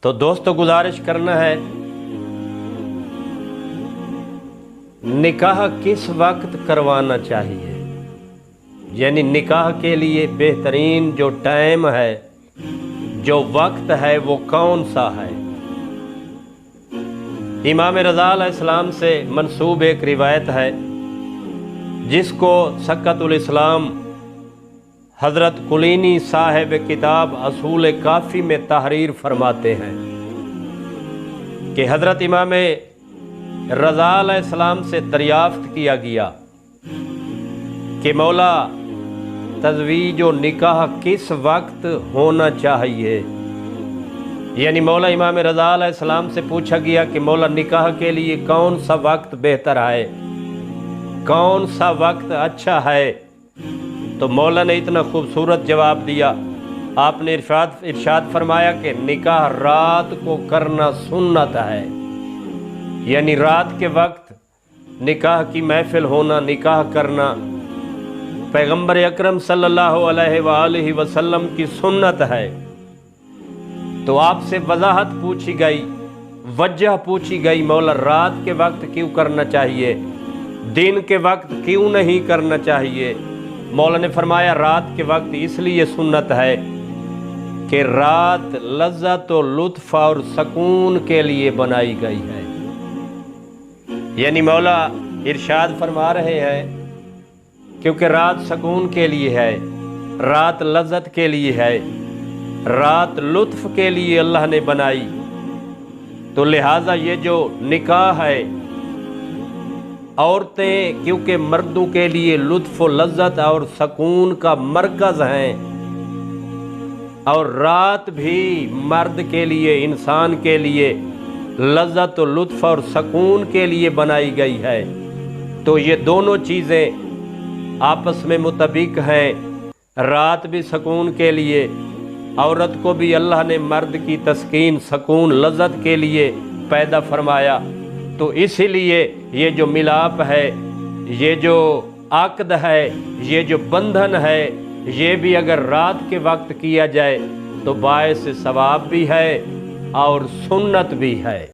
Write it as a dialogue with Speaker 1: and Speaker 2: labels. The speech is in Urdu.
Speaker 1: تو دوستو گزارش کرنا ہے، نکاح کس وقت کروانا چاہیے، یعنی نکاح کے لیے بہترین جو ٹائم ہے، جو وقت ہے، وہ کون سا ہے۔ امام رضا علیہ السلام سے منسوب ایک روایت ہے جس کو سکت الاسلام حضرت کلینی صاحب کتاب اصول کافی میں تحریر فرماتے ہیں کہ حضرت امام رضا علیہ السلام سے دریافت کیا گیا کہ مولا تزویج و نکاح کس وقت ہونا چاہیے، یعنی مولا امام رضا علیہ السلام سے پوچھا گیا کہ مولا نکاح کے لیے کون سا وقت بہتر ہے، کون سا وقت اچھا ہے۔ تو مولا نے اتنا خوبصورت جواب دیا، آپ نے ارشاد فرمایا کہ نکاح رات کو کرنا سنت ہے، یعنی رات کے وقت نکاح کی محفل ہونا، نکاح کرنا پیغمبر اکرم صلی اللہ علیہ وآلہ وسلم کی سنت ہے۔ تو آپ سے وضاحت پوچھی گئی، وجہ پوچھی گئی، مولا رات کے وقت کیوں کرنا چاہیے، دن کے وقت کیوں نہیں کرنا چاہیے۔ مولا نے فرمایا رات کے وقت اس لیے سنت ہے کہ رات لذت و لطف اور سکون کے لیے بنائی گئی ہے، یعنی مولا ارشاد فرما رہے ہیں کیونکہ رات سکون کے لیے ہے، رات لذت کے لیے ہے، رات لطف کے لیے اللہ نے بنائی، تو لہٰذا یہ جو نکاح ہے، عورتیں کیونکہ مردوں کے لیے لطف و لذت اور سکون کا مرکز ہیں، اور رات بھی مرد کے لیے، انسان کے لیے لذت و لطف اور سکون کے لیے بنائی گئی ہے، تو یہ دونوں چیزیں آپس میں مطابق ہیں۔ رات بھی سکون کے لیے، عورت کو بھی اللہ نے مرد کی تسکین، سکون، لذت کے لیے پیدا فرمایا، تو اسی لیے یہ جو ملاپ ہے، یہ جو عقد ہے، یہ جو بندھن ہے، یہ بھی اگر رات کے وقت کیا جائے تو باعث ثواب بھی ہے اور سنت بھی ہے۔